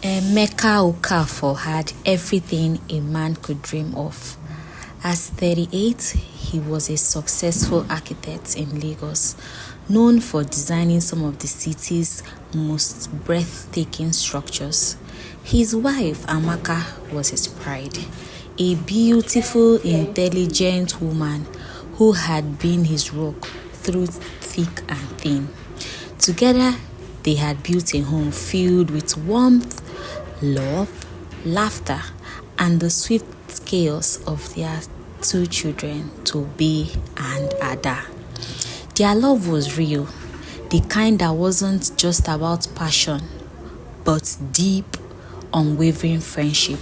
Emeka Okafor had everything a man could dream of. At 38, he was a successful architect in Lagos, known for designing some of the city's most breathtaking structures. His wife, Amaka, was his pride, a beautiful, intelligent woman who had been his rock through thick and thin. Together, they had built a home filled with warmth, love, laughter, and the swift chaos of their two children, Toby and Ada. Their love was real, the kind that wasn't just about passion, but deep, unwavering friendship.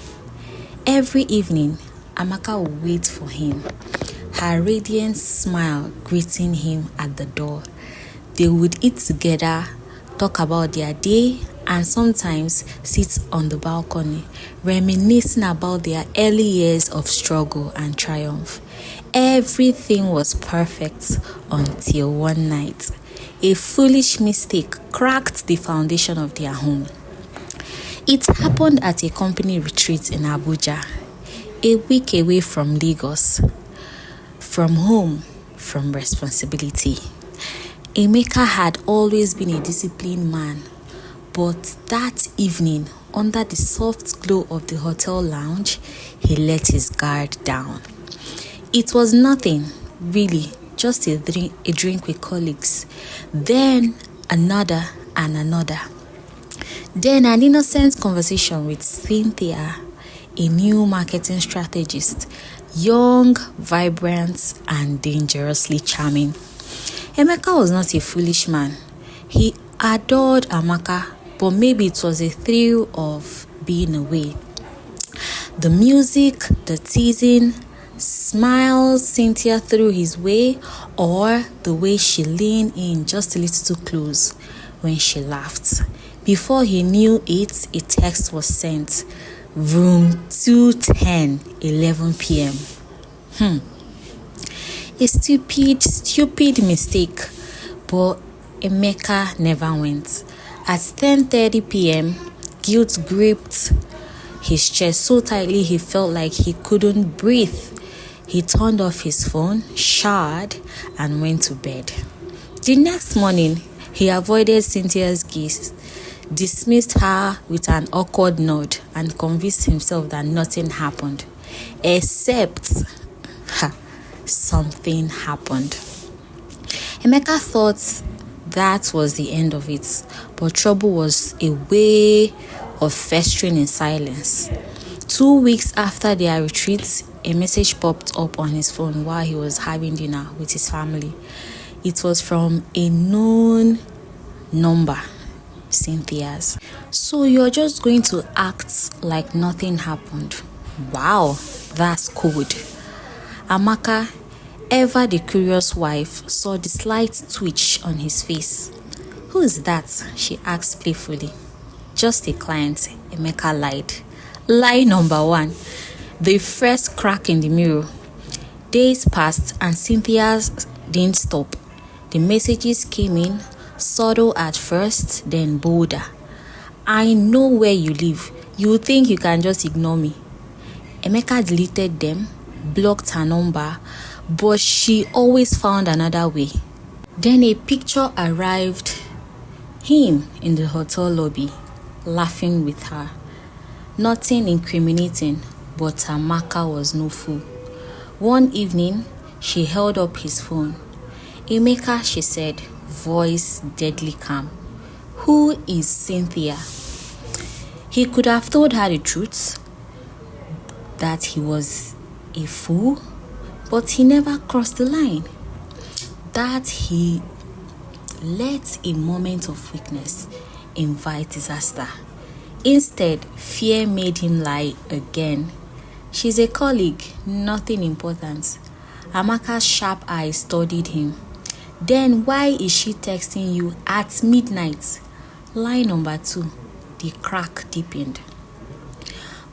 Every evening, Amaka would wait for him, her radiant smile greeting him at the door. They would eat together, talk about their day, and sometimes sit on the balcony, reminiscing about their early years of struggle and triumph. Everything was perfect until one night, a foolish mistake cracked the foundation of their home. It happened at a company retreat in Abuja, a week away from Lagos, from home, from responsibility. Emeka had always been a disciplined man, but that evening, under the soft glow of the hotel lounge, he let his guard down. It was nothing, really, just a drink with colleagues, then another and another. Then an innocent conversation with Cynthia, a new marketing strategist, young, vibrant, and dangerously charming. Emeka was not a foolish man. He adored Amaka, but maybe it was a thrill of being away. The music, the teasing, smiles Cynthia threw his way, or the way she leaned in just a little too close when she laughed. Before he knew it, a text was sent. Room 210, 11 p.m. A stupid mistake, but Emeka never went. At 10:30 p.m., guilt gripped his chest so tightly he felt like he couldn't breathe. He turned off his phone, showered, and went to bed. The next morning, he avoided Cynthia's gaze, dismissed her with an awkward nod, and convinced himself that nothing happened. Except, something happened. Emeka thought that was the end of it, but trouble was a way of festering in silence. 2 weeks after their retreat, a message popped up on his phone while he was having dinner with his family. It was from a known number, Cynthia's. So you're just going to act like nothing happened. Wow, that's cold. Amaka, ever the curious wife, saw the slight twitch on his face. Who is that? She asked playfully. Just a client, Emeka lied. Lie number one. The first crack in the mirror. Days passed and Cynthia didn't stop. The messages came in, subtle at first, then bolder. I know where you live. You think you can just ignore me. Emeka deleted them, blocked her number, but she always found another way. Then a picture arrived, him in the hotel lobby, laughing with her. Nothing incriminating, but Amaka was no fool. One evening, she held up his phone. Emeka, she said, voice deadly calm. Who is Cynthia? He could have told her the truth, that he was a fool, but he never crossed the line. That he let a moment of weakness invite disaster. Instead, fear made him lie again. She's a colleague, nothing important. Amaka's sharp eyes studied him. Then why is she texting you at midnight? Lie number 2, the crack deepened.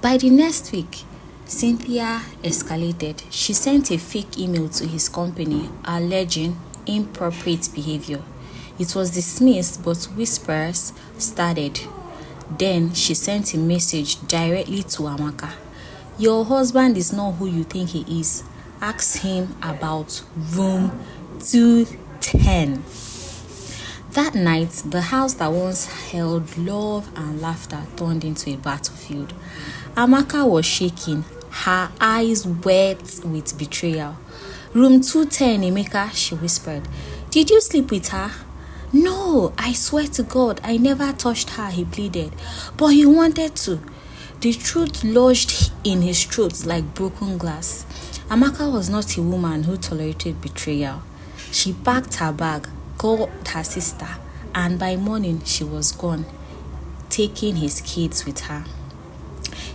By the next week, Cynthia escalated. She sent a fake email to his company alleging inappropriate behavior. It was dismissed, but whispers started. Then she sent a message directly to Amaka. Your husband is not who you think he is. Ask him about room 210. That night, the house that once held love and laughter turned into a battlefield. Amaka was shaking, her eyes wet with betrayal. Room 210, Emeka, she whispered. Did you sleep with her? No, I swear to God, I never touched her, he pleaded. But he wanted to. The truth lodged in his throat like broken glass. Amaka was not a woman who tolerated betrayal. She packed her bag, called her sister, and by morning she was gone, taking his kids with her.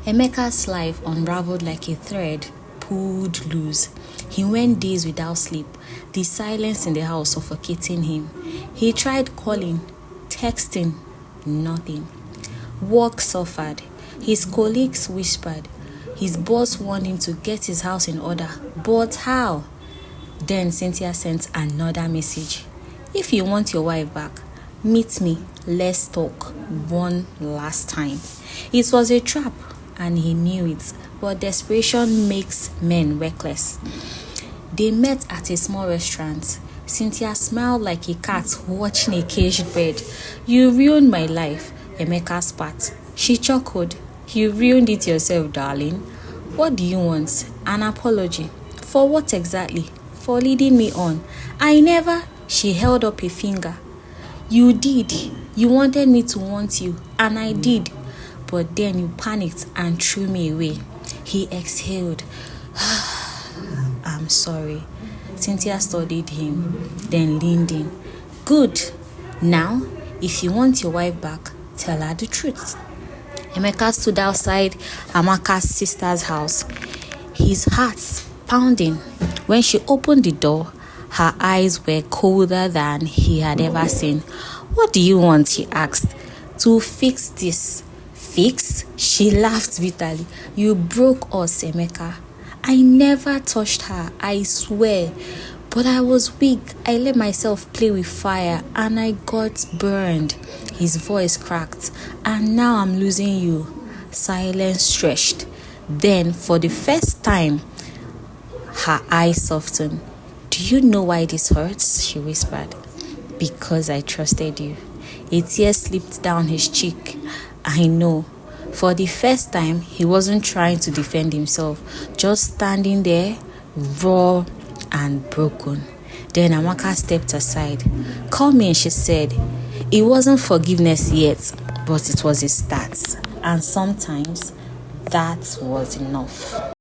Emeka's life unraveled like a thread pulled loose. He went days without sleep, the silence in the house suffocating him. He tried calling, texting, nothing. Work suffered. His colleagues whispered. His boss warned him to get his house in order. But how? Then Cynthia sent another message. If you want your wife back, meet me. Let's talk one last time. It was a trap, and he knew it. But desperation makes men reckless. They met at a small restaurant. Cynthia smiled like a cat watching a caged bird. You ruined my life, Emeka spat. She chuckled. You ruined it yourself, darling. What do you want? An apology. For what exactly? For leading me on. I never. She held up a finger. You did. You wanted me to want you, and I did. But then you panicked and threw me away. He exhaled. I'm sorry. Cynthia studied him, then leaned in. Good. Now, if you want your wife back, tell her the truth. Emeka stood outside Amaka's sister's house, his heart pounding. When she opened the door, her eyes were colder than he had ever seen. What do you want? She asked. To fix this. Fix? She laughed bitterly. You broke us, Emeka. I never touched her, I swear. But I was weak. I let myself play with fire and I got burned. His voice cracked. And now I'm losing you. Silence stretched. Then, for the first time, her eyes softened. Do you know why this hurts? She whispered. Because I trusted you. A tear slipped down his cheek. I know. For the first time, he wasn't trying to defend himself, just standing there, raw and broken. Then Amaka stepped aside. Come in, she said. It wasn't forgiveness yet, but it was a start. And sometimes that was enough.